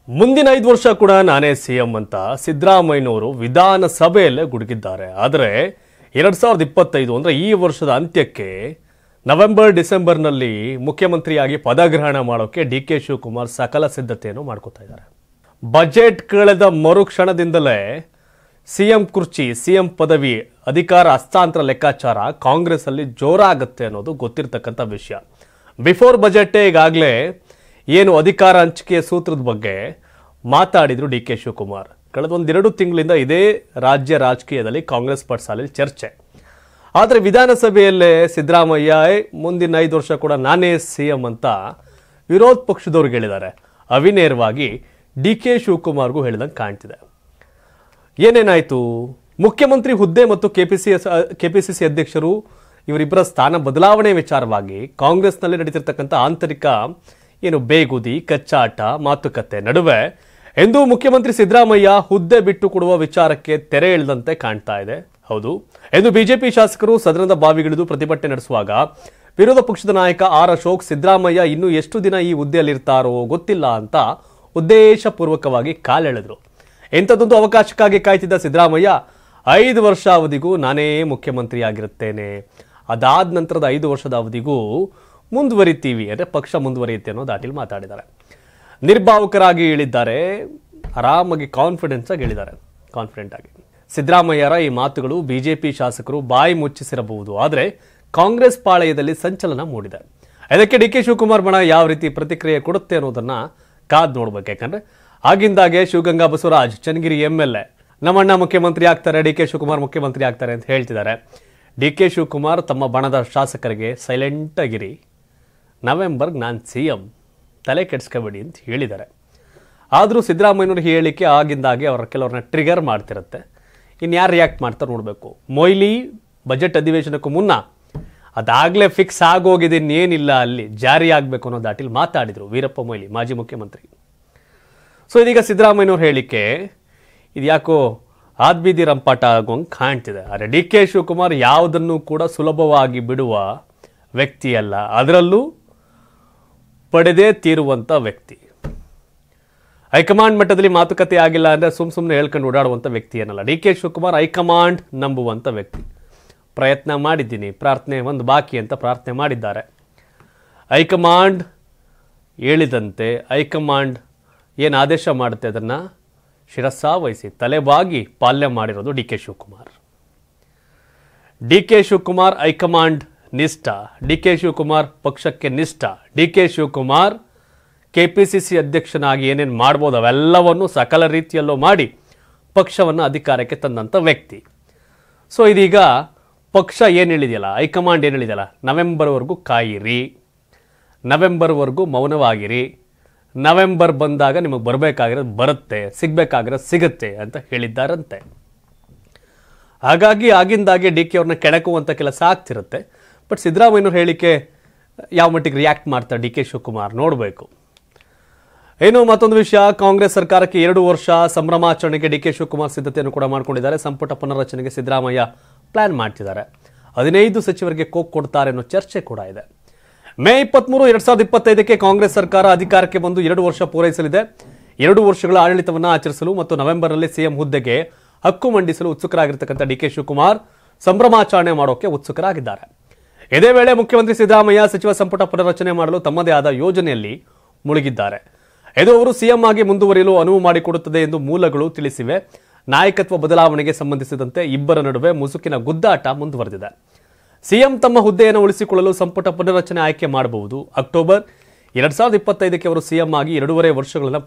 ಮುಂದಿನ 5 ವರ್ಷ ಕೂಡ ನಾನೇ ಸಿಎಂ ಅಂತ ಸಿದ್ದರಾಮಯ್ಯನವರು ವಿಧಾನಸಭೆಯಲ್ಲೇ ಗುಡುಗಿದ್ದಾರೆ. ಆದರೆ 2025 ಅಂದ್ರೆ ಈ ವರ್ಷದ ಅಂತ್ಯಕ್ಕೆ ನವೆಂಬರ್ ಡಿಸೆಂಬರ್ನಲ್ಲಿ ಮುಖ್ಯಮಂತ್ರಿಯಾಗಿ ಪದಗ್ರಹಣ ಮಾಡೋಕೆ ಡಿ.ಕೆ. ಶಿವಕುಮಾರ್ ಸಕಲ ಸಿದ್ಧತೆಯನ್ನು ಮಾಡ್ಕೊತಾ ಇದ್ದಾರೆ. ಬಜೆಟ್ ಕಳೆದ ಮರುಕ್ಷಣದಿಂದಲೇ ಸಿಎಂ ಕುರ್ಚಿ, ಸಿಎಂ ಪದವಿ, ಅಧಿಕಾರ ಹಸ್ತಾಂತರ ಲೆಕ್ಕಾಚಾರ ಕಾಂಗ್ರೆಸ್ ಅಲ್ಲಿ ಜೋರಾಗುತ್ತೆ ಅನ್ನೋದು ಗೊತ್ತಿರತಕ್ಕಂಥ ವಿಷಯ. ಬಿಫೋರ್ ಬಜೆಟ್ ಈಗಾಗಲೇ ಏನು ಅಧಿಕಾರ ಹಂಚಿಕೆಯ ಸೂತ್ರದ ಬಗ್ಗೆ ಮಾತಾಡಿದ್ರು ಡಿ.ಕೆ. ಶಿವಕುಮಾರ್. ಕಳೆದ 1-2 ತಿಂಗಳಿಂದ ಇದೇ ರಾಜ್ಯ ರಾಜಕೀಯದಲ್ಲಿ ಕಾಂಗ್ರೆಸ್ ಪಕ್ಷದಲ್ಲಿ ಚರ್ಚೆ. ಆದರೆ ವಿಧಾನಸಭೆಯಲ್ಲೇ ಸಿದ್ದರಾಮಯ್ಯ ಮುಂದಿನ 5 ವರ್ಷ ಕೂಡ ನಾನೇ ಸಿಎಂ ಅಂತ ವಿರೋಧ ಪಕ್ಷದವ್ರಿಗೆ ಹೇಳಿದ್ದಾರೆ. ಅವಿನೇರವಾಗಿ ಡಿ.ಕೆ. ಶಿವಕುಮಾರ್ಗೂ ಹೇಳಿದಂಗೆ ಕಾಣ್ತಿದೆ. ಏನೇನಾಯ್ತು? ಮುಖ್ಯಮಂತ್ರಿ ಹುದ್ದೆ ಮತ್ತು ಕೆಪಿಸಿಸಿ ಅಧ್ಯಕ್ಷರು ಇವರಿಬ್ಬರ ಸ್ಥಾನ ಬದಲಾವಣೆ ವಿಚಾರವಾಗಿ ಕಾಂಗ್ರೆಸ್ನಲ್ಲಿ ನಡೀತಿರ್ತಕ್ಕಂಥ ಆಂತರಿಕ ಏನು ಬೇಗುದಿ, ಕಚ್ಚಾಟ, ಮಾತುಕತೆ ನಡುವೆ ಎಂದು ಮುಖ್ಯಮಂತ್ರಿ ಸಿದ್ದರಾಮಯ್ಯ ಹುದ್ದೆ ಬಿಟ್ಟು ಕೊಡುವ ವಿಚಾರಕ್ಕೆ ತೆರೆ ಎಳೆದಂತೆ ಕಾಣ್ತಾ ಇದೆ. ಹೌದು, ಎಂದು ಬಿಜೆಪಿ ಶಾಸಕರು ಸದನದ ಬಾವಿಗಿಳಿದು ಪ್ರತಿಭಟನೆ ನಡೆಸುವಾಗ ವಿರೋಧ ಪಕ್ಷದ ನಾಯಕ ಆರ್ ಅಶೋಕ್ ಸಿದ್ದರಾಮಯ್ಯ ಇನ್ನೂ ಎಷ್ಟು ದಿನ ಈ ಹುದ್ದೆಯಲ್ಲಿರ್ತಾರೋ ಗೊತ್ತಿಲ್ಲ ಅಂತ ಉದ್ದೇಶಪೂರ್ವಕವಾಗಿ ಕಾಲೆಳೆದ್ರು. ಇಂಥದ್ದೊಂದು ಅವಕಾಶಕ್ಕಾಗಿ ಕಾಯ್ತಿದ್ದ ಸಿದ್ದರಾಮಯ್ಯ 5 ವರ್ಷ ಅವಧಿಗೂ ನಾನೇ ಮುಖ್ಯಮಂತ್ರಿ ಆಗಿರುತ್ತೇನೆ, ಅದಾದ ನಂತರದ 5 ವರ್ಷದ ಅವಧಿಗೂ ಮುಂದುವರಿತೀವಿ ಅಂದರೆ ಪಕ್ಷ ಮುಂದುವರಿಯುತ್ತೆ ಅನ್ನೋ ದಾಟಿಲಿ ಮಾತಾಡಿದ್ದಾರೆ. ನಿರ್ಭಾವುಕರಾಗಿ ಹೇಳಿದ್ದಾರೆ, ಆರಾಮಾಗಿ ಕಾನ್ಫಿಡೆಂಟ್ ಆಗಿ. ಸಿದ್ದರಾಮಯ್ಯರ ಈ ಮಾತುಗಳು ಬಿಜೆಪಿ ಶಾಸಕರು ಬಾಯಿ ಮುಚ್ಚಿಸಿರಬಹುದು, ಆದರೆ ಕಾಂಗ್ರೆಸ್ ಪಾಳೆಯದಲ್ಲಿ ಸಂಚಲನ ಮೂಡಿದೆ. ಇದಕ್ಕೆ ಡಿ.ಕೆ. ಶಿವಕುಮಾರ್ ಬಣ ಯಾವ ರೀತಿ ಪ್ರತಿಕ್ರಿಯೆ ಕೊಡುತ್ತೆ ಅನ್ನೋದನ್ನ ಕಾದ್ ನೋಡ್ಬೇಕು. ಯಾಕಂದ್ರೆ ಆಗಿಂದಾಗೆ ಶಿವಗಂಗಾ ಬಸವರಾಜ್, ಚನ್ನಗಿರಿ MLA, ನಮ್ಮಣ್ಣ ಮುಖ್ಯಮಂತ್ರಿ ಆಗ್ತಾರೆ, ಡಿ.ಕೆ. ಶಿವಕುಮಾರ್ ಮುಖ್ಯಮಂತ್ರಿ ಆಗ್ತಾರೆ ಅಂತ ಹೇಳ್ತಿದ್ದಾರೆ. ಡಿ.ಕೆ. ಶಿವಕುಮಾರ್ ತಮ್ಮ ಬಣದ ಶಾಸಕರಿಗೆ ಸೈಲೆಂಟ್ ಆಗಿರಿ, ನವೆಂಬರ್ಗೆ ನಾನು ಸಿಎಂ, ತಲೆ ಕೆಡಿಸ್ಕೋಬೇಡಿ ಅಂತ ಹೇಳಿದ್ದಾರೆ. ಆದರೂ ಸಿದ್ದರಾಮಯ್ಯನವ್ರ ಹೇಳಿಕೆ ಆಗಿಂದಾಗೆ ಕೆಲವ್ರನ್ನ ಟ್ರಿಗರ್ ಮಾಡ್ತಿರುತ್ತೆ. ಇನ್ಯಾರು ರಿಯಾಕ್ಟ್ ಮಾಡ್ತಾರೆ ನೋಡಬೇಕು. ಮೊಯ್ಲಿ ಬಜೆಟ್ ಅಧಿವೇಶನಕ್ಕೂ ಮುನ್ನ ಅದಾಗಲೇ ಫಿಕ್ಸ್ ಆಗೋಗಿದೆ, ಇನ್ನೇನಿಲ್ಲ, ಅಲ್ಲಿ ಜಾರಿ ಆಗಬೇಕು ಅನ್ನೋ ದಾಟಿಲಿ ಮಾತಾಡಿದ್ರು ವೀರಪ್ಪ ಮೊಯ್ಲಿ, ಮಾಜಿ ಮುಖ್ಯಮಂತ್ರಿ. ಸೊ ಇದೀಗ ಸಿದ್ದರಾಮಯ್ಯನವ್ರ ಹೇಳಿಕೆ ಇದು ಯಾಕೋ ಆದ್ಬೀದಿ ರಂಪಾಟ ಆಗೋಂಗೆ ಕಾಣ್ತಿದೆ. ಆದರೆ ಡಿ.ಕೆ. ಶಿವಕುಮಾರ್ ಯಾವುದನ್ನು ಕೂಡ ಸುಲಭವಾಗಿ ಬಿಡುವ ವ್ಯಕ್ತಿಯಲ್ಲ, ಅದರಲ್ಲೂ ಪಡೆದೇ ತೀರುವಂಥ ವ್ಯಕ್ತಿ. ಹೈಕಮಾಂಡ್ ಮಟ್ಟದಲ್ಲಿ ಮಾತುಕತೆ ಆಗಿಲ್ಲ ಅಂದರೆ ಸುಮ್ಮನೆ ಹೇಳ್ಕೊಂಡು ಓಡಾಡುವಂಥ ವ್ಯಕ್ತಿ ಏನಲ್ಲ. ಡಿ.ಕೆ. ಶಿವಕುಮಾರ್ ಹೈಕಮಾಂಡ್ ನಂಬುವಂಥ ವ್ಯಕ್ತಿ. ಪ್ರಯತ್ನ ಮಾಡಿದ್ದೀನಿ, ಪ್ರಾರ್ಥನೆ ಒಂದು ಬಾಕಿ ಅಂತ ಪ್ರಾರ್ಥನೆ ಮಾಡಿದ್ದಾರೆ. ಹೈಕಮಾಂಡ್ ಹೇಳಿದಂತೆ ಹೈಕಮಾಂಡ್ ಏನು ಆದೇಶ ಮಾಡುತ್ತೆ ಅದನ್ನು ಶಿರಸಾವಹಿಸಿ ತಲೆಬಾಗಿ ಪಾಲನೆ ಮಾಡಿರೋದು ಡಿ.ಕೆ. ಶಿವಕುಮಾರ್. ಡಿ.ಕೆ. ಶಿವಕುಮಾರ್ ಹೈಕಮಾಂಡ್ ನಿಷ್ಠ, ಡಿ.ಕೆ. ಶಿವಕುಮಾರ್ ಪಕ್ಷಕ್ಕೆ ನಿಷ್ಠ, ಡಿ.ಕೆ. ಶಿವಕುಮಾರ್ ಕೆಪಿಸಿಸಿ ಅಧ್ಯಕ್ಷನಾಗಿ ಏನೇನು ಮಾಡ್ಬೋದು ಅವೆಲ್ಲವನ್ನು ಸಕಲ ರೀತಿಯಲ್ಲೂ ಮಾಡಿ ಪಕ್ಷವನ್ನು ಅಧಿಕಾರಕ್ಕೆ ತಂದಂಥ ವ್ಯಕ್ತಿ. ಸೊ ಇದೀಗ ಪಕ್ಷ ಏನು ಹೇಳಿದೆಯಲ್ಲ, ಹೈಕಮಾಂಡ್ ಏನು ಹೇಳಿದೆಯಲ್ಲ, ನವೆಂಬರ್ವರೆಗೂ ಕಾಯಿರಿ, ನವೆಂಬರ್ವರೆಗೂ ಮೌನವಾಗಿರಿ, ನವೆಂಬರ್ ಬಂದಾಗ ನಿಮಗೆ ಬರಬೇಕಾಗಿರೋದು ಬರುತ್ತೆ, ಸಿಗಬೇಕಾಗಿರೋದು ಸಿಗುತ್ತೆ ಅಂತ ಹೇಳಿದ್ದಾರಂತೆ. ಹಾಗಾಗಿ ಆಗಿಂದಾಗೆ ಡಿ.ಕೆ. ಅವ್ರನ್ನ ಕೆಣಕುವಂಥ ಕೆಲಸ ಆಗ್ತಿರುತ್ತೆ. ಬಟ್ ಸಿದ್ದರಾಮಯ್ಯನವ್ರ ಹೇಳಿಕೆ ಯಾವ ಮಟ್ಟಿಗೆ ರಿಯಾಕ್ಟ್ ಮಾಡ್ತಾರೆ ಡಿ.ಕೆ. ಶಿವಕುಮಾರ್ ನೋಡಬೇಕು. ಏನು ಮತ್ತೊಂದು ವಿಷಯ, ಕಾಂಗ್ರೆಸ್ ಸರ್ಕಾರಕ್ಕೆ 2 ವರ್ಷ ಸಂಭ್ರಮಾಚರಣೆಗೆ ಡಿ.ಕೆ. ಶಿವಕುಮಾರ್ ಸಿದ್ಧತೆಯನ್ನು ಕೂಡ ಮಾಡ್ಕೊಂಡಿದ್ದಾರೆ. ಸಂಪುಟ ಪುನರ್ರಚನೆಗೆ ಸಿದ್ದರಾಮಯ್ಯ ಪ್ಲಾನ್ ಮಾಡ್ತಿದ್ದಾರೆ. 15 ಸಚಿವರಿಗೆ ಕೋಕ್ ಕೊಡ್ತಾರೆ ಅನ್ನೋ ಚರ್ಚೆ ಕೂಡ ಇದೆ. ಮೇ 23, 2025ಕ್ಕೆ ಕಾಂಗ್ರೆಸ್ ಸರ್ಕಾರ ಅಧಿಕಾರಕ್ಕೆ ಬಂದು 2 ವರ್ಷ ಪೂರೈಸಲಿದೆ. 2 ವರ್ಷಗಳ ಆಡಳಿತವನ್ನು ಆಚರಿಸಲು ಮತ್ತು ನವೆಂಬರ್ನಲ್ಲಿ ಸಿಎಂ ಹುದ್ದೆಗೆ ಹಕ್ಕು ಮಂಡಿಸಲು ಉತ್ಸುಕರಾಗಿರ್ತಕ್ಕಂಥ ಡಿ.ಕೆ. ಶಿವಕುಮಾರ್ ಸಂಭ್ರಮಾಚರಣೆ ಮಾಡೋಕೆ ಉತ್ಸುಕರಾಗಿದ್ದಾರೆ. ಇದೇ ವೇಳೆ ಮುಖ್ಯಮಂತ್ರಿ ಸಿದ್ದರಾಮಯ್ಯ ಸಚಿವ ಸಂಪುಟ ಪುನರ್ರಚನೆ ಮಾಡಲು ತಮ್ಮದೇ ಆದ ಯೋಜನೆಯಲ್ಲಿ ಮುಳುಗಿದ್ದಾರೆ. ಇದು ಅವರು ಸಿಎಂ ಆಗಿ ಮುಂದುವರಿಯಲು ಅನುವು ಮಾಡಿಕೊಡುತ್ತದೆ ಎಂದು ಮೂಲಗಳು ತಿಳಿಸಿವೆ. ನಾಯಕತ್ವ ಬದಲಾವಣೆಗೆ ಸಂಬಂಧಿಸಿದಂತೆ ಇಬ್ಬರ ನಡುವೆ ಮುಸುಕಿನ ಗುದ್ದಾಟ ಮುಂದುವರೆದಿದೆ. ಸಿಎಂ ತಮ್ಮ ಹುದ್ದೆಯನ್ನು ಉಳಿಸಿಕೊಳ್ಳಲು ಸಂಪುಟ ಪುನರ್ರಚನೆ ಆಯ್ಕೆ ಮಾಡಬಹುದು. ಅಕ್ಟೋಬರ್ 2025ಕ್ಕೆ ಅವರು ಸಿಎಂ ಆಗಿ 2.5 ವರ್ಷಗಳನ್ನು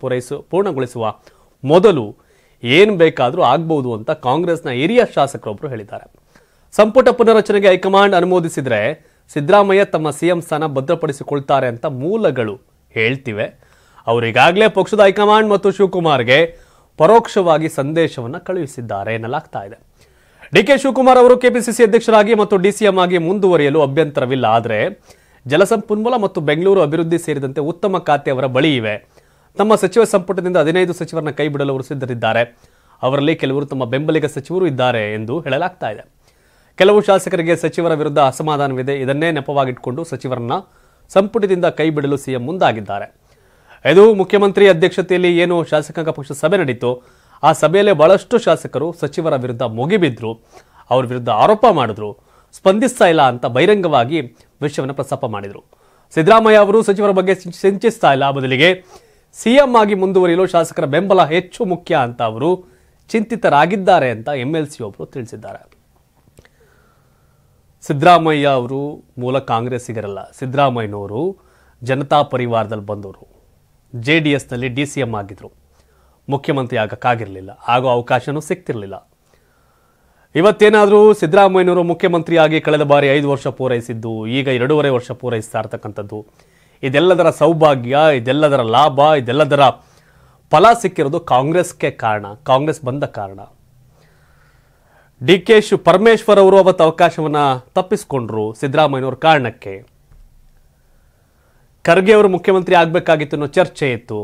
ಪೂರ್ಣಗೊಳಿಸುವ ಮೊದಲು ಏನು ಬೇಕಾದರೂ ಆಗಬಹುದು ಅಂತ ಕಾಂಗ್ರೆಸ್ನ ಹಿರಿಯ ಶಾಸಕರೊಬ್ಬರು ಹೇಳಿದ್ದಾರೆ. ಸಂಪುಟ ಪುನರ್ರಚನೆಗೆ ಹೈಕಮಾಂಡ್ ಅನುಮೋದಿಸಿದ್ರೆ ಸಿದ್ದರಾಮಯ್ಯ ತಮ್ಮ ಸಿಎಂ ಸ್ಥಾನ ಭದ್ರಪಡಿಸಿಕೊಳ್ತಾರೆ ಅಂತ ಮೂಲಗಳು ಹೇಳ್ತಿವೆ. ಅವರಿಗಾಗಲೇ ಪಕ್ಷದ ಹೈಕಮಾಂಡ್ ಮತ್ತು ಶಿವಕುಮಾರ್ಗೆ ಪರೋಕ್ಷವಾಗಿ ಸಂದೇಶವನ್ನು ಕಳುಹಿಸಿದ್ದಾರೆ ಎನ್ನಲಾಗ್ತಾ ಇದೆ. ಡಿ.ಕೆ. ಶಿವಕುಮಾರ್ ಅವರು ಕೆಪಿಸಿಸಿ ಅಧ್ಯಕ್ಷರಾಗಿ ಮತ್ತು ಡಿಸಿಎಂ ಆಗಿ ಮುಂದುವರಿಯಲು ಅಭ್ಯಂತರವಿಲ್ಲ. ಆದರೆ ಜಲಸಂಪನ್ಮೂಲ ಮತ್ತು ಬೆಂಗಳೂರು ಅಭಿವೃದ್ಧಿ ಸೇರಿದಂತೆ ಉತ್ತಮ ಖಾತೆ ಅವರ ಬಳಿ ಇವೆ. ತಮ್ಮ ಸಚಿವ ಸಂಪುಟದಿಂದ 15 ಸಚಿವರನ್ನ ಕೈ ಬಿಡಲು ಅವರು ಸಿದ್ಧರಿದ್ದಾರೆ. ಅವರಲ್ಲಿ ಕೆಲವರು ತಮ್ಮ ಬೆಂಬಲಿಗ ಸಚಿವರು ಇದ್ದಾರೆ ಎಂದು ಹೇಳಲಾಗ್ತಾ ಇದೆ. ಕೆಲವು ಶಾಸಕರಿಗೆ ಸಚಿವರ ವಿರುದ್ಧ ಅಸಮಾಧಾನವಿದೆ. ಇದನ್ನೇ ನೆಪವಾಗಿಟ್ಕೊಂಡು ಸಚಿವರನ್ನ ಸಂಪುಟದಿಂದ ಕೈ ಬಿಡಲು ಸಿಎಂ ಮುಂದಾಗಿದ್ದಾರೆ. ಇದು ಮುಖ್ಯಮಂತ್ರಿ ಅಧ್ಯಕ್ಷತೆಯಲ್ಲಿ ಏನು ಶಾಸಕಾಂಗ ಪಕ್ಷ ಸಭೆ ನಡೀತು, ಆ ಸಭೆಯಲ್ಲಿ ಬಹಳಷ್ಟು ಶಾಸಕರು ಸಚಿವರ ವಿರುದ್ಧ ಮುಗಿಬಿದ್ರು, ಅವ್ರ ವಿರುದ್ಧ ಆರೋಪ ಮಾಡಿದ್ರು, ಸ್ಪಂದಿಸ್ತಾ ಇಲ್ಲ ಅಂತ ಬಹಿರಂಗವಾಗಿ ವಿಷಯವನ್ನು ಪ್ರಸ್ತಾಪ ಮಾಡಿದರು. ಸಿದ್ದರಾಮಯ್ಯ ಅವರು ಸಚಿವರ ಬಗ್ಗೆ ಚಿಂತಿಸ್ತಾ ಇಲ್ಲ, ಬದಲಿಗೆ ಸಿಎಂ ಆಗಿ ಮುಂದುವರಿಯಲು ಶಾಸಕರ ಬೆಂಬಲ ಹೆಚ್ಚು ಮುಖ್ಯ ಅಂತ ಅವರು ಚಿಂತಿತರಾಗಿದ್ದಾರೆ ಅಂತ MLC ಒಬ್ಬರು ತಿಳಿಸಿದ್ದಾರೆ. ಸಿದ್ದರಾಮಯ್ಯ ಅವರು ಮೂಲ ಕಾಂಗ್ರೆಸ್ಸಿಗರಲ್ಲ, ಸಿದ್ದರಾಮಯ್ಯನವರು ಜನತಾ ಪರಿವಾರದಲ್ಲಿ ಬಂದವರು. JDSನಲ್ಲಿ DCM ಆಗಿದ್ರು, ಮುಖ್ಯಮಂತ್ರಿ ಆಗಕ್ಕಾಗಿರಲಿಲ್ಲ, ಆಗೋ ಅವಕಾಶನೂ ಸಿಗ್ತಿರ್ಲಿಲ್ಲ. ಇವತ್ತೇನಾದರೂ ಸಿದ್ದರಾಮಯ್ಯನವರು ಮುಖ್ಯಮಂತ್ರಿಯಾಗಿ ಕಳೆದ ಬಾರಿ 5 ವರ್ಷ ಪೂರೈಸಿದ್ದು, ಈಗ 2.5 ವರ್ಷ ಪೂರೈಸ್ತಾ ಇರ್ತಕ್ಕಂಥದ್ದು, ಇದೆಲ್ಲದರ ಸೌಭಾಗ್ಯ, ಇದೆಲ್ಲದರ ಲಾಭ, ಇದೆಲ್ಲದರ ಫಲ ಸಿಕ್ಕಿರೋದು ಕಾಂಗ್ರೆಸ್ಗೆ ಕಾರಣ, ಕಾಂಗ್ರೆಸ್ ಬಂದ ಕಾರಣ. DK ಪರಮೇಶ್ವರ್ ಅವರು ಅವತ್ತು ಅವಕಾಶವನ್ನ ತಪ್ಪಿಸಿಕೊಂಡ್ರು ಸಿದ್ದರಾಮಯ್ಯನವ್ರ ಕಾರಣಕ್ಕೆ. ಖರ್ಗೆ ಅವರು ಮುಖ್ಯಮಂತ್ರಿ ಆಗಬೇಕಾಗಿತ್ತು ಅನ್ನೋ ಚರ್ಚೆ ಇತ್ತು,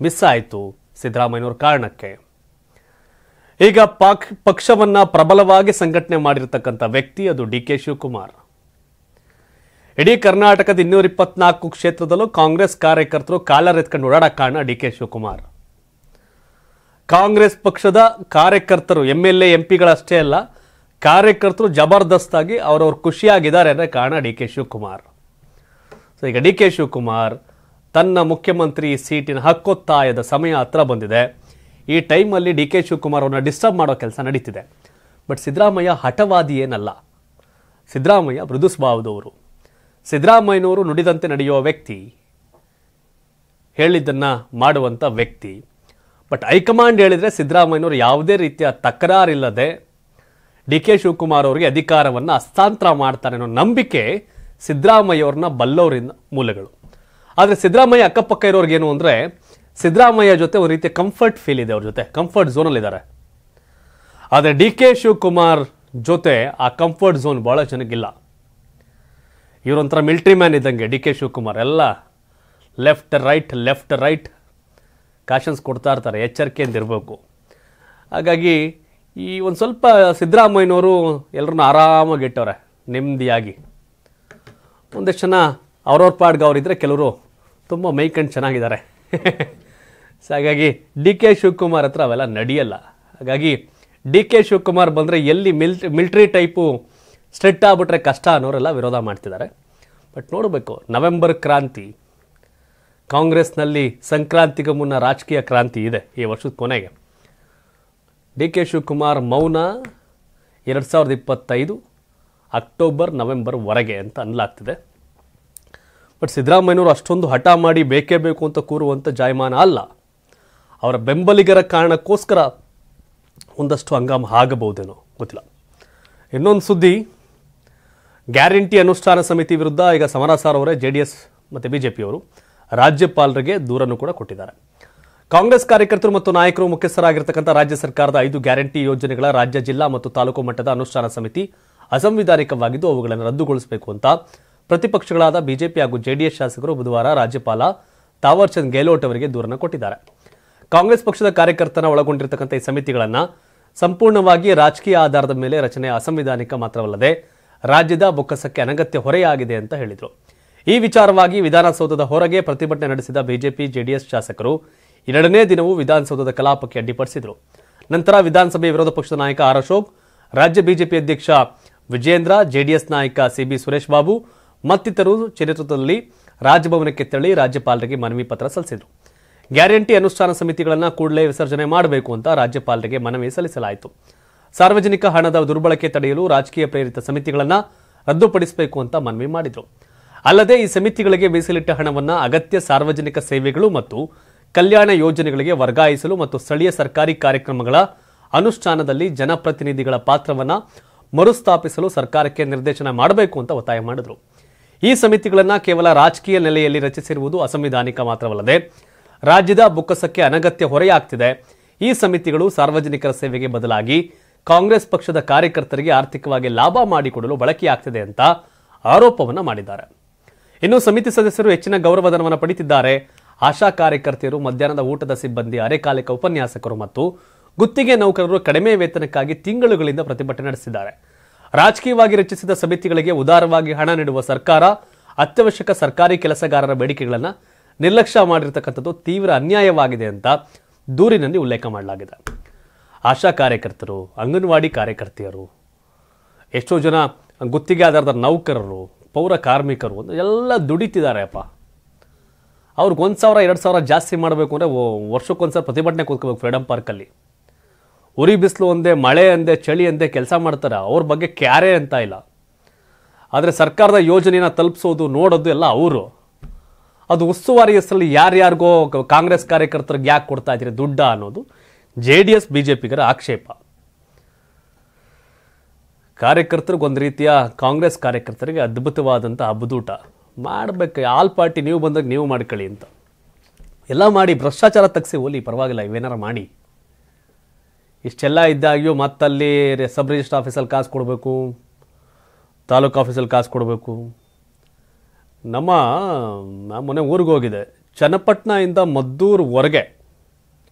ಮಿಸ್ ಆಯಿತು ಸಿದ್ದರಾಮಯ್ಯನವ್ರ ಕಾರಣಕ್ಕೆ. ಈಗ ಪಕ್ಷವನ್ನ ಪ್ರಬಲವಾಗಿ ಸಂಘಟನೆ ಮಾಡಿರ್ತಕ್ಕಂಥ ವ್ಯಕ್ತಿ ಅದು DK ಶಿವಕುಮಾರ್. ಇಡೀ ಕರ್ನಾಟಕದ 224 ಕ್ಷೇತ್ರದಲ್ಲೂ ಕಾಂಗ್ರೆಸ್ ಕಾರ್ಯಕರ್ತರು ಕಾಲರ್ ಎತ್ಕೊಂಡು ಓಡಾಡಕ್ಕೆ ಕಾರಣ DK ಶಿವಕುಮಾರ್. ಕಾಂಗ್ರೆಸ್ ಪಕ್ಷದ ಕಾರ್ಯಕರ್ತರು MLA MP ಗಳಷ್ಟೇ ಅಲ್ಲ, ಕಾರ್ಯಕರ್ತರು ಜಬರ್ದಸ್ತಾಗಿ ಅವರವ್ರು ಖುಷಿಯಾಗಿದ್ದಾರೆ ಅಂದರೆ ಕಾರಣ DK ಶಿವಕುಮಾರ್. ಸೊ ಈಗ DK ಶಿವಕುಮಾರ್ ತನ್ನ ಮುಖ್ಯಮಂತ್ರಿ ಸೀಟಿನ ಹಕ್ಕೊತ್ತಾಯದ ಸಮಯ ಹತ್ರ ಬಂದಿದೆ. ಈ ಟೈಮಲ್ಲಿ DK ಶಿವಕುಮಾರ್ ಅವ್ರನ್ನ ಡಿಸ್ಟರ್ಬ್ ಮಾಡೋ ಕೆಲಸ ನಡೀತಿದೆ. ಬಟ್ ಸಿದ್ದರಾಮಯ್ಯ ಹಠವಾದಿ ಏನಲ್ಲ, ಸಿದ್ದರಾಮಯ್ಯ ಮೃದು ಸ್ವಭಾವದವರು. ಸಿದ್ದರಾಮಯ್ಯನವರು ನುಡಿದಂತೆ ನಡೆಯುವ ವ್ಯಕ್ತಿ, ಹೇಳಿದ್ದನ್ನ ಮಾಡುವಂಥ ವ್ಯಕ್ತಿ. ಬಟ್ ಹೈಕಮಾಂಡ್ ಹೇಳಿದರೆ ಸಿದ್ದರಾಮಯ್ಯನವರು ಯಾವುದೇ ರೀತಿಯ ತಕರಾರಿಲ್ಲದೆ DK ಶಿವಕುಮಾರ್ ಅವರಿಗೆ ಅಧಿಕಾರವನ್ನು ಹಸ್ತಾಂತರ ಮಾಡ್ತಾರೆ ಅನ್ನೋ ನಂಬಿಕೆ ಸಿದ್ದರಾಮಯ್ಯವ್ರನ್ನ ಬಲ್ಲವರಿಂದ ಮೂಲಗಳು. ಆದರೆ ಸಿದ್ದರಾಮಯ್ಯ ಅಕ್ಕಪಕ್ಕ ಇರೋರ್ಗೇನು ಅಂದರೆ, ಸಿದ್ದರಾಮಯ್ಯ ಜೊತೆ ಒಂದು ರೀತಿಯ ಕಂಫರ್ಟ್ ಫೀಲ್ ಇದೆ, ಅವ್ರ ಜೊತೆ ಕಂಫರ್ಟ್ ಝೋನಲ್ಲಿದ್ದಾರೆ. ಆದರೆ DK ಶಿವಕುಮಾರ್ ಜೊತೆ ಆ ಕಂಫರ್ಟ್ ಝೋನ್ ಭಾಳ ಜನಕ್ಕಿಲ್ಲ. ಇವರೊಂಥರ ಮಿಲಿಟರಿ ಮ್ಯಾನ್ ಇದ್ದಂಗೆ DK ಶಿವಕುಮಾರ್. ಎಲ್ಲ ಲೆಫ್ಟ್ ರೈಟ್ ಕಾಶನ್ಸ್ ಕೊಡ್ತಾ ಇರ್ತಾರೆ, ಎಚ್ಚರಿಕೆಯಿಂದ ಇರಬೇಕು. ಹಾಗಾಗಿ ಈ ಒಂದು ಸ್ವಲ್ಪ ಸಿದ್ದರಾಮಯ್ಯನವರು ಎಲ್ಲರನ್ನ ಆರಾಮಾಗಿ ಇಟ್ಟವ್ರೆ, ನೆಮ್ಮದಿಯಾಗಿ. ಒಂದಷ್ಟು ಜನ ಅವ್ರವ್ರ ಪಾಡ್ಗೆ ಅವರಿದ್ದರೆ, ಕೆಲವರು ತುಂಬ ಮೈಕಂಡು ಚೆನ್ನಾಗಿದ್ದಾರೆ. ಸೊ ಹಾಗಾಗಿ DK ಶಿವಕುಮಾರ್ ಹತ್ರ ಅವೆಲ್ಲ ನಡೆಯಲ್ಲ. ಹಾಗಾಗಿ DK ಶಿವಕುಮಾರ್ ಬಂದರೆ ಎಲ್ಲಿ ಮಿಲಿಟರಿ ಟೈಪು ಸ್ಟ್ರಿಕ್ಟ್ ಆಗ್ಬಿಟ್ರೆ ಕಷ್ಟ ಅನ್ನೋರೆಲ್ಲ ವಿರೋಧ ಮಾಡ್ತಿದ್ದಾರೆ. ಬಟ್ ನೋಡಬೇಕು, ನವೆಂಬರ್ ಕ್ರಾಂತಿ, ಕಾಂಗ್ರೆಸ್ನಲ್ಲಿ ಸಂಕ್ರಾಂತಿಗೆ ಮುನ್ನ ರಾಜಕೀಯ ಕ್ರಾಂತಿ ಇದೆ ಈ ವರ್ಷದ ಕೊನೆಗೆ. DK ಶಿವಕುಮಾರ್ ಮೌನ 2025 ಅಕ್ಟೋಬರ್ ನವೆಂಬರ್ವರೆಗೆ ಅಂತ ಅನ್ನಲಾಗ್ತಿದೆ. ಬಟ್ ಸಿದ್ದರಾಮಯ್ಯನವರು ಅಷ್ಟೊಂದು ಹಠ ಮಾಡಿ ಬೇಕೇ ಬೇಕು ಅಂತ ಕೂರುವಂಥ ಜಾಯಮಾನ ಅಲ್ಲ. ಅವರ ಬೆಂಬಲಿಗರ ಕಾರಣಕ್ಕೋಸ್ಕರ ಒಂದಷ್ಟು ಹಂಗಾಮ ಆಗಬಹುದೇನೋ ಗೊತ್ತಿಲ್ಲ. ಇನ್ನೊಂದು ಸುದ್ದಿ, ಗ್ಯಾರಂಟಿ ಅನುಷ್ಠಾನ ಸಮಿತಿ ವಿರುದ್ಧ ಈಗ ಸಮರಸಾರ್ ಅವರೇ JDS ಮತ್ತು BJP ಅವರು ರಾಜ್ಯಪಾಲರಿಗೆ ದೂರನ್ನು ಕೂಡ ಕೊಟ್ಟಿದ್ದಾರೆ. ಕಾಂಗ್ರೆಸ್ ಕಾರ್ಯಕರ್ತರು ಮತ್ತು ನಾಯಕರು ಮುಖ್ಯಸ್ಥರಾಗಿರ್ತಕ್ಕಂಥ ರಾಜ್ಯ ಸರ್ಕಾರದ 5 ಗ್ಯಾರಂಟಿ ಯೋಜನೆಗಳ ರಾಜ್ಯ, ಜಿಲ್ಲಾ ಮತ್ತು ತಾಲೂಕು ಮಟ್ಟದ ಅನುಷ್ಠಾನ ಸಮಿತಿ ಅಸಂವಿಧಾನಿಕವಾಗಿದ್ದು ಅವುಗಳನ್ನು ರದ್ದುಗೊಳಿಸಬೇಕು ಅಂತ ಪ್ರತಿಪಕ್ಷಗಳಾದ BJP ಹಾಗೂ JDS ಶಾಸಕರು ಬುಧವಾರ ರಾಜ್ಯಪಾಲ ತಾವರ್ ಚಂದ್ ಗೆಹ್ಲೋಟ್ ಅವರಿಗೆ ದೂರನ್ನು ಕೊಟ್ಟಿದ್ದಾರೆ. ಕಾಂಗ್ರೆಸ್ ಪಕ್ಷದ ಕಾರ್ಯಕರ್ತನ ಒಳಗೊಂಡಿರತಕ್ಕಂಥ ಈ ಸಮಿತಿಗಳನ್ನು ಸಂಪೂರ್ಣವಾಗಿ ರಾಜಕೀಯ ಆಧಾರದ ಮೇಲೆ ರಚನೆ ಅಸಂವಿಧಾನಿಕ ಮಾತ್ರವಲ್ಲದೆ ರಾಜ್ಯದ ಬೊಕ್ಕಸಕ್ಕೆ ಅನಗತ್ಯ ಹೊರೆಯಾಗಿದೆ ಅಂತ ಹೇಳಿದರು. ಈ ವಿಚಾರವಾಗಿ ವಿಧಾನಸೌಧದ ಹೊರಗೆ ಪ್ರತಿಭಟನೆ ನಡೆಸಿದ BJP JDS ಶಾಸಕರು 2ನೇ ದಿನವೂ ವಿಧಾನಸೌಧದ ಕಲಾಪಕ್ಕೆ ಅಡ್ಡಿಪಡಿಸಿದರು. ನಂತರ ವಿಧಾನಸಭೆ ವಿರೋಧ ಪಕ್ಷದ ನಾಯಕ ಆರ್ ಅಶೋಕ್, ರಾಜ್ಯ BJP ಅಧ್ಯಕ್ಷ ವಿಜೇಂದ್ರ, JDS ನಾಯಕ CB ಸುರೇಶ್ ಬಾಬು ಮತ್ತಿತರರು ನೇತೃತ್ವದಲ್ಲಿ ರಾಜಭವನಕ್ಕೆ ತೆರಳಿ ರಾಜ್ಯಪಾಲರಿಗೆ ಮನವಿ ಪತ್ರ ಸಲ್ಲಿಸಿದರು. ಗ್ಯಾರಂಟಿ ಅನುಷ್ಠಾನ ಸಮಿತಿಗಳನ್ನು ಕೂಡಲೇ ವಿಸರ್ಜನೆ ಮಾಡಬೇಕು ಅಂತ ರಾಜ್ಯಪಾಲರಿಗೆ ಮನವಿ ಸಲ್ಲಿಸಲಾಯಿತು. ಸಾರ್ವಜನಿಕ ಹಣದ ದುರ್ಬಳಕೆ ತಡೆಯಲು ರಾಜಕೀಯ ಪ್ರೇರಿತ ಸಮಿತಿಗಳನ್ನು ರದ್ದುಪಡಿಸಬೇಕು ಅಂತ ಮನವಿ ಮಾಡಿದರು. ಅಲ್ಲದೆ ಈ ಸಮಿತಿಗಳಿಗೆ ಮೀಸಲಿಟ್ಟ ಹಣವನ್ನು ಅಗತ್ಯ ಸಾರ್ವಜನಿಕ ಸೇವೆಗಳು ಮತ್ತು ಕಲ್ಯಾಣ ಯೋಜನೆಗಳಿಗೆ ವರ್ಗಾಯಿಸಲು ಮತ್ತು ಸ್ಥಳೀಯ ಸರ್ಕಾರಿ ಕಾರ್ಯಕ್ರಮಗಳ ಅನುಷ್ಠಾನದಲ್ಲಿ ಜನಪ್ರತಿನಿಧಿಗಳ ಪಾತ್ರವನ್ನು ಮರುಸ್ಥಾಪಿಸಲು ಸರ್ಕಾರಕ್ಕೆ ನಿರ್ದೇಶನ ಮಾಡಬೇಕು ಅಂತ ಒತ್ತಾಯ ಮಾಡಿದರು. ಈ ಸಮಿತಿಗಳನ್ನು ಕೇವಲ ರಾಜಕೀಯ ನೆಲೆಯಲ್ಲಿ ರಚಿಸಿರುವುದು ಅಸಂವಿಧಾನಿಕ ಮಾತ್ರವಲ್ಲದೆ ರಾಜ್ಯದ ಬೊಕ್ಕಸಕ್ಕೆ ಅನಗತ್ಯ ಹೊರೆಯಾಗ್ತಿದೆ. ಈ ಸಮಿತಿಗಳು ಸಾರ್ವಜನಿಕರ ಸೇವೆಗೆ ಬದಲಾಗಿ ಕಾಂಗ್ರೆಸ್ ಪಕ್ಷದ ಕಾರ್ಯಕರ್ತರಿಗೆ ಆರ್ಥಿಕವಾಗಿ ಲಾಭ ಮಾಡಿಕೊಡಲು ಬಳಕೆಯಾಗ್ತಿದೆ ಅಂತ ಆರೋಪವನ್ನು ಮಾಡಿದ್ದಾರೆ. ಇನ್ನು ಸಮಿತಿ ಸದಸ್ಯರು ಹೆಚ್ಚಿನ ಗೌರವಧನವನ್ನು ಪಡೆಯುತ್ತಿದ್ದಾರೆ. ಆಶಾ ಕಾರ್ಯಕರ್ತೆಯರು, ಮಧ್ಯಾಹ್ನದ ಊಟದ ಸಿಬ್ಬಂದಿ, ಅರೆಕಾಲಿಕ ಉಪನ್ಯಾಸಕರು ಮತ್ತು ಗುತ್ತಿಗೆ ನೌಕರರು ಕಡಿಮೆ ವೇತನಕ್ಕಾಗಿ ತಿಂಗಳುಗಳಿಂದ ಪ್ರತಿಭಟನೆ ನಡೆಸಿದ್ದಾರೆ. ರಾಜಕೀಯವಾಗಿ ರಚಿಸಿದ ಸಮಿತಿಗಳಿಗೆ ಉದಾರವಾಗಿ ಹಣ ನೀಡುವ ಸರ್ಕಾರ ಅತ್ಯವಶ್ಯಕ ಸರ್ಕಾರಿ ಕೆಲಸಗಾರರ ಬೇಡಿಕೆಗಳನ್ನು ನಿರ್ಲಕ್ಷ್ಯ ಮಾಡಿರ್ತಕ್ಕಂಥದ್ದು ತೀವ್ರ ಅನ್ಯಾಯವಾಗಿದೆ ಅಂತ ದೂರಿನಲ್ಲಿ ಉಲ್ಲೇಖ ಮಾಡಲಾಗಿದೆ. ಆಶಾ ಕಾರ್ಯಕರ್ತರು, ಅಂಗನವಾಡಿ ಕಾರ್ಯಕರ್ತೆಯರು, ಎಷ್ಟೋ ಜನ ಗುತ್ತಿಗೆ ಆಧಾರದ ನೌಕರರು, ಪೌರ ಕಾರ್ಮಿಕರು ಎಲ್ಲ ದುಡಿತಿದ್ದಾರೆ ಅಪ್ಪ. ಅವ್ರಿಗೆ 1,000 2,000 ಜಾಸ್ತಿ ಮಾಡಬೇಕು ಅಂದರೆ ವರ್ಷಕ್ಕೊಂದ್ಸಲ ಪ್ರತಿಭಟನೆ ಕೂತ್ಕೋಬೇಕು ಫ್ರೀಡಮ್ ಪಾರ್ಕಲ್ಲಿ. ಉರಿ ಬಿಸಿಲು ಅಂದೆ, ಮಳೆ ಅಂದೆ, ಚಳಿ ಅಂದೆ ಕೆಲಸ ಮಾಡ್ತಾರೆ. ಅವ್ರ ಬಗ್ಗೆ ಕ್ಯಾರೇ ಅಂತ ಇಲ್ಲ. ಆದರೆ ಸರ್ಕಾರದ ಯೋಜನೆಯನ್ನು ತಲುಪಿಸೋದು, ನೋಡೋದು ಎಲ್ಲ ಅವರು. ಅದು ಉಸ್ತುವಾರಿ ಹೆಸರಲ್ಲಿ ಯಾರ್ಯಾರಿಗೋ ಕಾಂಗ್ರೆಸ್ ಕಾರ್ಯಕರ್ತರಿಗೆ ಯಾಕೆ ಕೊಡ್ತಾ ಇದ್ದೀರಿ ದುಡ್ಡ ಅನ್ನೋದು JDS BJPಗರ ಆಕ್ಷೇಪ. ಕಾರ್ಯಕರ್ತರಿಗೆ ಒಂದು ರೀತಿಯ, ಕಾಂಗ್ರೆಸ್ ಕಾರ್ಯಕರ್ತರಿಗೆ ಅದ್ಭುತವಾದಂಥ ಹಬ್ಬದೂಟ ಮಾಡಬೇಕು. ಆಲ್ ಪಾರ್ಟಿ ನೀವು ಬಂದಾಗ ನೀವು ಮಾಡ್ಕೊಳ್ಳಿ ಅಂತ ಎಲ್ಲ ಮಾಡಿ ಭ್ರಷ್ಟಾಚಾರ ತಗ್ಸಿ ಹೋಲಿ, ಪರವಾಗಿಲ್ಲ, ಇವೇನಾರ ಮಾಡಿ. ಇಷ್ಟೆಲ್ಲ ಇದ್ದಾಗ್ಯೂ ಮತ್ತಲ್ಲಿ ಸಬ್ ರಿಜಿಸ್ಟರ್ ಆಫೀಸಲ್ಲಿ ಕಾಸು ಕೊಡಬೇಕು, ತಾಲೂಕು ಆಫೀಸಲ್ಲಿ ಕಾಸು ಕೊಡಬೇಕು. ನಮ್ಮ ಮೊನ್ನೆ ಊರಿಗೆ ಹೋಗಿದೆ, ಚನ್ನಪಟ್ಟಣದಿಂದ ಮದ್ದೂರ್ವರೆಗೆ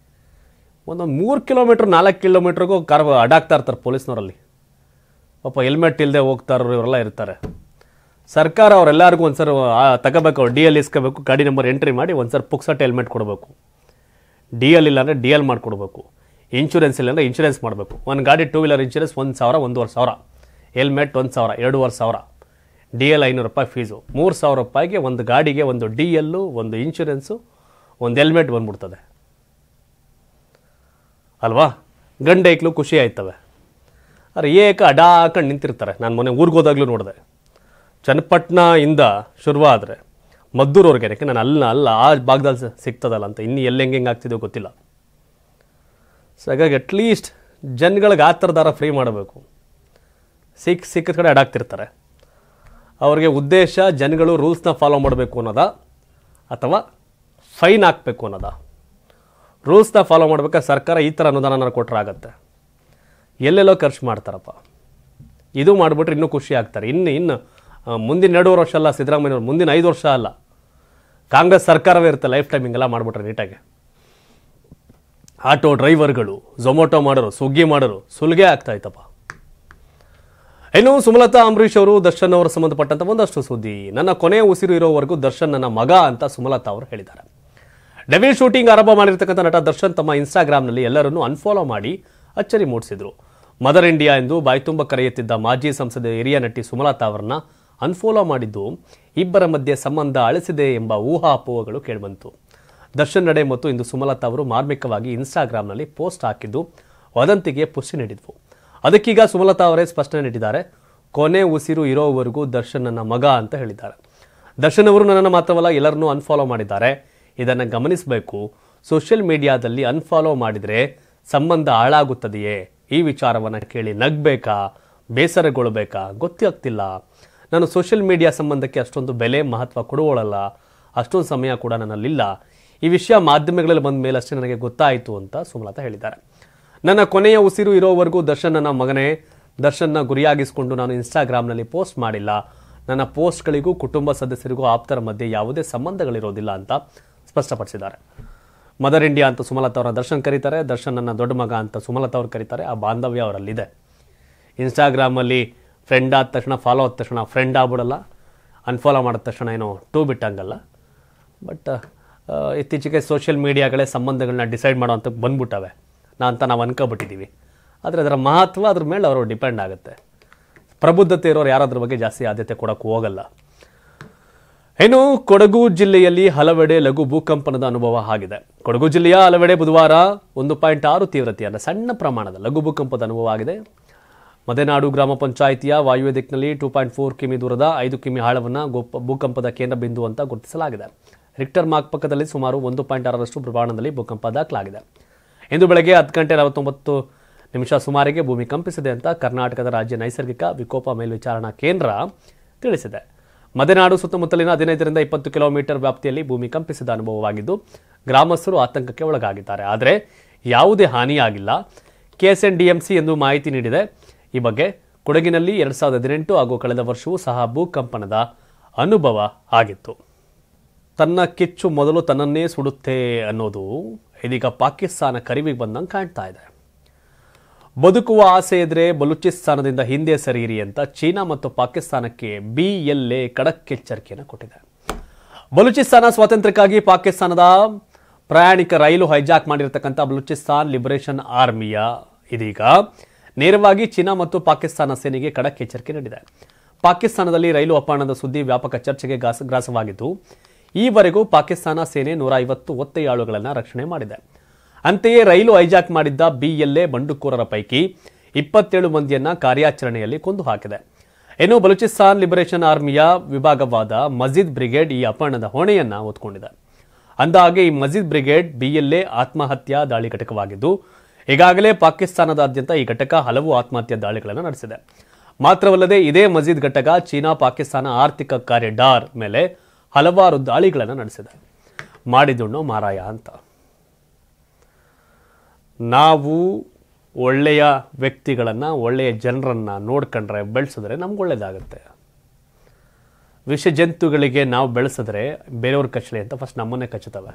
ಒಂದು 3 ಕಿಲೋಮೀಟ್ರ್ 4 ಕಿಲೋಮೀಟ್ರಿಗೂ ಕಾರ್ ಅಡಾಕ್ತಾ ಇರ್ತಾರೆ ಪೊಲೀಸ್ನವರಲ್ಲಿ. ಪಾಪ ಹೆಲ್ಮೆಟ್ ಇಲ್ಲದೆ ಹೋಗ್ತಾರೋ ಇವರೆಲ್ಲ ಇರ್ತಾರೆ. ಸರ್ಕಾರ ಅವರೆಲ್ಲರಿಗೂ ಒಂದ್ಸರಿ ತಗೋಬೇಕು, DL ಇಸ್ಕೋಬೇಕು, ಗಾಡಿ ನಂಬರ್ ಎಂಟ್ರಿ ಮಾಡಿ ಒಂದ್ಸರಿ ಪುಕ್ಸಟ್ಟೆ ಹೆಲ್ಮೆಟ್ ಕೊಡಬೇಕು. DL ಇಲ್ಲ ಅಂದರೆ DL ಮಾಡಿಕೊಡ್ಬೇಕು. ಇನ್ಶೂರೆನ್ಸ್ ಇಲ್ಲ ಅಂದರೆ ಇನ್ಶೂರೆನ್ಸ್ ಮಾಡಬೇಕು. ಒಂದು ಗಾಡಿ 2 ವೀಲರ್ ಇನ್ಶೂರೆನ್ಸ್ 1,000 1,500, ಹೆಲ್ಮೆಟ್ 1,000 2,500, DL 500 ರೂಪಾಯಿ ಫೀಸು. 3,000 ರೂಪಾಯಿಗೆ ಒಂದು ಗಾಡಿಗೆ ಒಂದು DL, ಒಂದು ಇನ್ಶೂರೆನ್ಸು, ಒಂದು ಹೆಲ್ಮೆಟ್ ಬಂದ್ಬಿಡ್ತದೆ ಅಲ್ವಾ? ಗಂಡೈಕ್ಲು ಖುಷಿ ಆಯ್ತವೆ. ಅರೆ ಏಕ ಅಡಾಕಂಡು ನಿಂತಿರ್ತಾರೆ. ನಾನು ಮೊನ್ನೆ ಊರಿಗೆ ಹೋದಾಗಲೂ ನೋಡಿದೆ, ಚನ್ನಪಟ್ಟಣ ಇಂದ ಶುರುವಾದರೆ ಮದ್ದೂರವರೆಗೆ. ನಾನು ಅಲ್ಲ ಆ ಭಾಗದಲ್ಲಿ ಸಿಗ್ತದಲ್ಲ ಅಂತ, ಇನ್ನು ಹೆಂಗೆ ಆಗ್ತಿದೆಯೋ ಗೊತ್ತಿಲ್ಲ. ಸೊ ಹಾಗಾಗಿ ಅಟ್ಲೀಸ್ಟ್ ಜನಗಳಿಗೆ ಆ ಥರದಾರ ಫ್ರೀ ಮಾಡಬೇಕು. ಸಿಕ್ಕಿದ ಕಡೆ ಅಡಾಕ್ತಿರ್ತಾರೆ. ಅವ್ರಿಗೆ ಉದ್ದೇಶ ಜನಗಳು ರೂಲ್ಸ್ನ ಫಾಲೋ ಮಾಡಬೇಕು ಅನ್ನೋದಾ ಅಥವಾ ಫೈನ್ ಹಾಕಬೇಕು ಅನ್ನೋದಾ? ರೂಲ್ಸ್ನ ಫಾಲೋ ಮಾಡ್ಬೇಕಾದ್ರೆ ಸರ್ಕಾರ ಈ ಥರ ಅನುದಾನ ಕೊಟ್ಟರೆ ಆಗುತ್ತೆ. ಎಲ್ಲೆಲ್ಲೋ ಖರ್ಚು ಮಾಡ್ತಾರಪ್ಪ. ಇದು ಮಾಡಿಬಿಟ್ರೆ ಇನ್ನೂ ಖುಷಿ ಆಗ್ತಾರೆ. ಇನ್ನು ಮುಂದಿನ 2 ವರ್ಷ ಅಲ್ಲ ಸಿದ್ದರಾಮಯ್ಯವ್ರು, ಮುಂದಿನ 5 ವರ್ಷ ಅಲ್ಲ, ಕಾಂಗ್ರೆಸ್ ಸರ್ಕಾರವೇ ಇರುತ್ತೆ ಲೈಫ್ ಟೈಮ್. ಹಿಂಗೆಲ್ಲ ಮಾಡಿಬಿಟ್ರೆ ನೀಟಾಗಿ ಆಟೋ ಡ್ರೈವರ್ಗಳು, ಝೊಮ್ಯಾಟೊ ಮಾಡೋರು, ಸ್ವಿಗ್ಗಿ ಮಾಡೋರು ಸುಲಿಗೆ ಆಗ್ತಾಯಿತ್ತಪ್ಪ. ಇನ್ನು ಸುಮಲತಾ ಅಂಬರೀಷ್ ಅವರು ದರ್ಶನ್ ಅವರು ಸಂಬಂಧಪಟ್ಟಂತ ಒಂದಷ್ಟು ಸುದ್ದಿ. ನನ್ನ ಕೊನೆಯ ಉಸಿರು ಇರೋವರೆಗೂ ದರ್ಶನ್ ನನ್ನ ಮಗ ಅಂತ ಸುಮಲತಾ ಅವರು ಹೇಳಿದ್ದಾರೆ. ಡೆವಿಲ್ ಶೂಟಿಂಗ್ ಆರಂಭ ಮಾಡಿರ್ತಕ್ಕಂಥ ನಟ ದರ್ಶನ್ ತಮ್ಮ ಇನ್ಸ್ಟಾಗ್ರಾಮ್ನಲ್ಲಿ ಎಲ್ಲರನ್ನೂ ಅನ್ಫಾಲೋ ಮಾಡಿ ಅಚ್ಚರಿ ಮೂಡಿಸಿದ್ರು. ಮದರ್ ಇಂಡಿಯಾ ಎಂದು ಬಾಯ್ತುಂಬ ಕರೆಯುತ್ತಿದ್ದ ಮಾಜಿ ಸಂಸದೆ ಹಿರಿಯ ನಟಿ ಸುಮಲತಾ ಅವರನ್ನ ಅನ್ಫಾಲೋ ಮಾಡಿದ್ದು ಇಬ್ಬರ ಮಧ್ಯೆ ಸಂಬಂಧ ಅಳಿಸಿದೆ ಎಂಬ ಊಹಾಪೋಹಗಳು ಕೇಳಿಬಂತು. ದರ್ಶನ್ ನಡೆ ಮತ್ತು ಇಂದು ಸುಮಲತಾ ಅವರು ಮಾರ್ಮಿಕವಾಗಿ ಇನ್ಸ್ಟಾಗ್ರಾಮ್ನಲ್ಲಿ ಪೋಸ್ಟ್ ಹಾಕಿದ್ದು ವದಂತಿಗೆ ಪುಷ್ಟಿ ನೀಡಿದ್ವು. ಅದಕ್ಕೀಗ ಸುಮಲತಾ ಅವರೇ ಸ್ಪಷ್ಟನೆ ನೀಡಿದ್ದಾರೆ. ಕೊನೆ ಉಸಿರು ಇರೋವರೆಗೂ ದರ್ಶನ್ ನನ್ನ ಮಗ ಅಂತ ಹೇಳಿದ್ದಾರೆ. ದರ್ಶನ್ ಅವರು ನನ್ನನ್ನು ಮಾತ್ರವಲ್ಲ ಎಲ್ಲರನ್ನೂ ಅನ್ಫಾಲೋ ಮಾಡಿದ್ದಾರೆ. ಇದನ್ನು ಗಮನಿಸಬೇಕು. ಸೋಷಿಯಲ್ ಮೀಡಿಯಾದಲ್ಲಿ ಅನ್ಫಾಲೋ ಮಾಡಿದರೆ ಸಂಬಂಧ ಹಾಳಾಗುತ್ತದೆಯೇ? ಈ ವಿಚಾರವನ್ನು ಕೇಳಿ ನಗಬೇಕಾ, ಬೇಸರಗೊಳ್ಳಬೇಕಾ ಗೊತ್ತಾಗ್ತಿಲ್ಲ. ನಾನು ಸೋಷಿಯಲ್ ಮೀಡಿಯಾ ಸಂಬಂಧಕ್ಕೆ ಅಷ್ಟೊಂದು ಬೆಲೆ ಮಹತ್ವ ಕೊಡುವಳಲ್ಲ. ಅಷ್ಟೊಂದು ಸಮಯ ಕೂಡ ನನ್ನಲ್ಲಿಲ್ಲ. ಈ ವಿಷಯ ಮಾಧ್ಯಮಗಳಲ್ಲಿ ಬಂದ ಮೇಲೆ ಅಷ್ಟೇ ನನಗೆ ಗೊತ್ತಾಯಿತು ಅಂತ ಸುಮಲತಾ ಹೇಳಿದ್ದಾರೆ. ನನ್ನ ಕೊನೆಯ ಉಸಿರು ಇರೋವರೆಗೂ ದರ್ಶನ್ ನನ್ನ ಮಗನೇ. ದರ್ಶನ್ನ ಗುರಿಯಾಗಿಸಿಕೊಂಡು ನಾನು ಇನ್ಸ್ಟಾಗ್ರಾಮ್ನಲ್ಲಿ ಪೋಸ್ಟ್ ಮಾಡಿಲ್ಲ. ನನ್ನ ಪೋಸ್ಟ್ಗಳಿಗೂ ಕುಟುಂಬ ಸದಸ್ಯರಿಗೂ ಆಪ್ತರ ಮಧ್ಯೆ ಯಾವುದೇ ಸಂಬಂಧಗಳಿರೋದಿಲ್ಲ ಅಂತ ಸ್ಪಷ್ಟಪಡಿಸಿದ್ದಾರೆ. ಮದರ್ ಇಂಡಿಯಾ ಅಂತ ಸುಮಲತಾ ಅವರ ದರ್ಶನ್ ಕರೀತಾರೆ. ದರ್ಶನ್ ನನ್ನ ದೊಡ್ಡ ಮಗ ಅಂತ ಸುಮಲತಾ ಅವರು ಕರೀತಾರೆ. ಆ ಬಾಂಧವ್ಯ ಅವರಲ್ಲಿದೆ. ಇನ್ಸ್ಟಾಗ್ರಾಮಲ್ಲಿ ಫ್ರೆಂಡ್ ಆದ ತಕ್ಷಣ, ಫಾಲೋ ಆದ ತಕ್ಷಣ ಫ್ರೆಂಡ್ ಆಗ್ಬಿಡಲ್ಲ, ಅನ್ಫಾಲೋ ಮಾಡಿದ ತಕ್ಷಣ ಏನೋ ಟೂ ಬಿಟ್ಟಂಗಲ್ಲ. ಬಟ್ ಇತ್ತೀಚೆಗೆ ಸೋಷಿಯಲ್ ಮೀಡಿಯಾಗಳೇ ಸಂಬಂಧಗಳನ್ನ ಡಿಸೈಡ್ ಮಾಡೋವಂಥ ಬಂದ್ಬಿಟ್ಟವೆ ಅಂತ ನಾವು ಅನ್ಕೊಬಿಟ್ಟಿದ್ದೀವಿ. ಆದರೆ ಅದರ ಮಹತ್ವ ಅದ್ರ ಮೇಲೆ ಅವರು ಡಿಪೆಂಡ್ ಆಗುತ್ತೆ. ಪ್ರಬುದ್ಧತೆ ಇರೋರು ಯಾರಾದ್ರ ಬಗ್ಗೆ ಜಾಸ್ತಿ ಆದ್ಯತೆ ಕೊಡೋಕ್ಕೆ ಹೋಗಲ್ಲ. ಇನ್ನು ಕೊಡಗು ಜಿಲ್ಲೆಯಲ್ಲಿ ಹಲವೆಡೆ ಲಘು ಭೂಕಂಪನದ ಅನುಭವ ಆಗಿದೆ. ಕೊಡಗು ಜಿಲ್ಲೆಯ ಹಲವೆಡೆ ಬುಧವಾರ 1.6 ತೀವ್ರತೆಯ ಸಣ್ಣ ಪ್ರಮಾಣದ ಲಘು ಭೂಕಂಪದ ಅನುಭವ ಆಗಿದೆ. ಮದೆನಾಡು ಗ್ರಾಮ ಪಂಚಾಯಿತಿಯ ವಾಯುವ್ಯ ದಿಕ್ಕಿನಲ್ಲಿ 2.4 ಕಿಮಿ ದೂರದ 5 ಕಿಮಿ ಆಳವನ್ನು ಭೂಕಂಪದ ಕೇಂದ್ರ ಬಿಂದು ಅಂತ ಗುರುತಿಸಲಾಗಿದೆ. ರಿಕ್ಟರ್ ಮಾಪಕದಲ್ಲಿ ಸುಮಾರು 1.6ರಷ್ಟು ಪ್ರಮಾಣದಲ್ಲಿ ಭೂಕಂಪ ದಾಖಲಾಗಿದೆ. ಇಂದು ಬೆಳಗ್ಗೆ 10:49 ಸುಮಾರಿಗೆ ಭೂಮಿ ಕಂಪಿಸಿದೆ ಅಂತ ಕರ್ನಾಟಕದ ರಾಜ್ಯ ನೈಸರ್ಗಿಕ ವಿಕೋಪ ಮೇಲ್ವಿಚಾರಣಾ ಕೇಂದ್ರ ತಿಳಿಸಿದೆ. ಮದೆನಾಡು ಸುತ್ತಮುತ್ತಲಿನ 15ರಿಂದ 20 ಕಿಲೋಮೀಟರ್ ವ್ಯಾಪ್ತಿಯಲ್ಲಿ ಭೂಮಿ ಕಂಪಿಸಿದ ಅನುಭವವಾಗಿದ್ದು ಗ್ರಾಮಸ್ಥರು ಆತಂಕಕ್ಕೆ ಒಳಗಾಗಿದ್ದಾರೆ. ಆದರೆ ಯಾವುದೇ ಹಾನಿಯಾಗಿಲ್ಲ. KSNDMC ಎಂದು ಮಾಹಿತಿ ನೀಡಿದೆ. ಈ ಬಗ್ಗೆ ಕೊಡಗಿನಲ್ಲಿ 2018 ಹಾಗೂ ಕಳೆದ ವರ್ಷವೂ ಸಹ ಭೂಕಂಪನದ ಅನುಭವ ಆಗಿತ್ತು. ತನ್ನ ಕಿಚ್ಚು ಮೊದಲು ತನ್ನನ್ನೇ ಸುಡುತ್ತೆ ಅನ್ನೋದು ಇದೀಗ ಪಾಕಿಸ್ತಾನ ಕರಿವಿಗೆ ಬಂದಂಗೆ ಕಾಣ್ತಾ ಇದೆ. ಬದುಕುವ ಆಸೆ ಇದ್ರೆ ಬಲೂಚಿಸ್ತಾನದಿಂದ ಹಿಂದೆ ಸರಿಯಿರಿ ಅಂತ ಚೀನಾ ಮತ್ತು ಪಾಕಿಸ್ತಾನಕ್ಕೆ BLA ಖಡಕ್ ಎಚ್ಚರಿಕೆಯನ್ನು ಕೊಟ್ಟಿದೆ. ಬಲೂಚಿಸ್ತಾನ ಸ್ವಾತಂತ್ರ್ಯಕ್ಕಾಗಿ ಪಾಕಿಸ್ತಾನದ ಪ್ರಯಾಣಿಕ ರೈಲು ಹೈಜಾಕ್ ಮಾಡಿರತಕ್ಕಂಥ ಬಲೂಚಿಸ್ತಾನ್ ಲಿಬರೇಷನ್ ಆರ್ಮಿಯ ಇದೀಗ ನೇರವಾಗಿ ಚೀನಾ ಮತ್ತು ಪಾಕಿಸ್ತಾನ ಸೇನೆಗೆ ಖಡಕ್ ಎಚ್ಚರಿಕೆ ನೀಡಿದೆ. ಪಾಕಿಸ್ತಾನದಲ್ಲಿ ರೈಲು ಅಪಹರಣದ ಸುದ್ದಿ ವ್ಯಾಪಕ ಚರ್ಚೆಗೆ ಗ್ರಾಸವಾಗಿದ್ದು, ಈವರೆಗೂ ಪಾಕಿಸ್ತಾನ ಸೇನೆ 150 ಒತ್ತೆಯಾಳುಗಳನ್ನು ರಕ್ಷಣೆ ಮಾಡಿದೆ. ಅಂತೆಯೇ ರೈಲು ಹೈಜಾಕ್ ಮಾಡಿದ್ದ ಬಿಎಲ್ಎ ಬಂಡುಕೋರರ ಪೈಕಿ 27 ಮಂದಿಯನ್ನ ಕಾರ್ಯಾಚರಣೆಯಲ್ಲಿ ಕೊಂದು ಹಾಕಿದೆ. ಇನ್ನು ಬಲೂಚಿಸ್ತಾನ್ ಲಿಬರೇಷನ್ ಆರ್ಮಿಯ ವಿಭಾಗವಾದ ಮಜೀದ್ ಬ್ರಿಗೇಡ್ ಈ ಅಪಹರಣದ ಹೊಣೆಯನ್ನ ಹೊತ್ತುಕೊಂಡಿದೆ. ಅಂದಹಾಗೆ ಈ ಮಜೀದ್ ಬ್ರಿಗೇಡ್ ಬಿಎಲ್ಎ ಆತ್ಮಹತ್ಯಾ ದಾಳಿ ಘಟಕವಾಗಿದ್ದು, ಈಗಾಗಲೇ ಪಾಕಿಸ್ತಾನದಾದ್ಯಂತ ಈ ಘಟಕ ಹಲವು ಆತ್ಮಹತ್ಯಾ ದಾಳಿಗಳನ್ನು ನಡೆಸಿದೆ. ಮಾತ್ರವಲ್ಲದೆ ಇದೇ ಮಜೀದ್ ಘಟಕ ಚೀನಾ ಪಾಕಿಸ್ತಾನ ಆರ್ಥಿಕ ಕಾರಿಡಾರ್ ಮೇಲೆ ಹಲವಾರು ದಾಳಿಗಳನ್ನು ನಡೆಸಿದೆ. ಮಾಡಿದುಣ್ಣೋ ಮಾರಾಯ ಅಂತ. ನಾವು ಒಳ್ಳೆಯ ವ್ಯಕ್ತಿಗಳನ್ನು, ಒಳ್ಳೆಯ ಜನರನ್ನು ನೋಡ್ಕೊಂಡ್ರೆ, ಬೆಳೆಸಿದ್ರೆ ನಮ್ಗೆ ಒಳ್ಳೇದಾಗುತ್ತೆ. ವಿಷ ಜಂತುಗಳಿಗೆ ನಾವು ಬೆಳೆಸಿದ್ರೆ ಬೇರೆಯವ್ರ ಕಚ್ಚಲಿ ಅಂತ ಫಸ್ಟ್ ನಮ್ಮನ್ನೇ ಕಚ್ಚುತ್ತವೆ.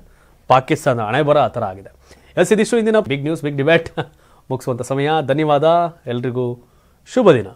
ಪಾಕಿಸ್ತಾನ ಹಣೆ ಬರ ಆ ಥರ ಆಗಿದೆ. ಇದಿಷ್ಟು ಇಂದಿನ ಬಿಗ್ ನ್ಯೂಸ್ ಬಿಗ್ ಡಿಬೇಟ್ ಮುಗಿಸುವಂಥ ಸಮಯ. ಧನ್ಯವಾದ. ಎಲ್ರಿಗೂ ಶುಭ ದಿನ.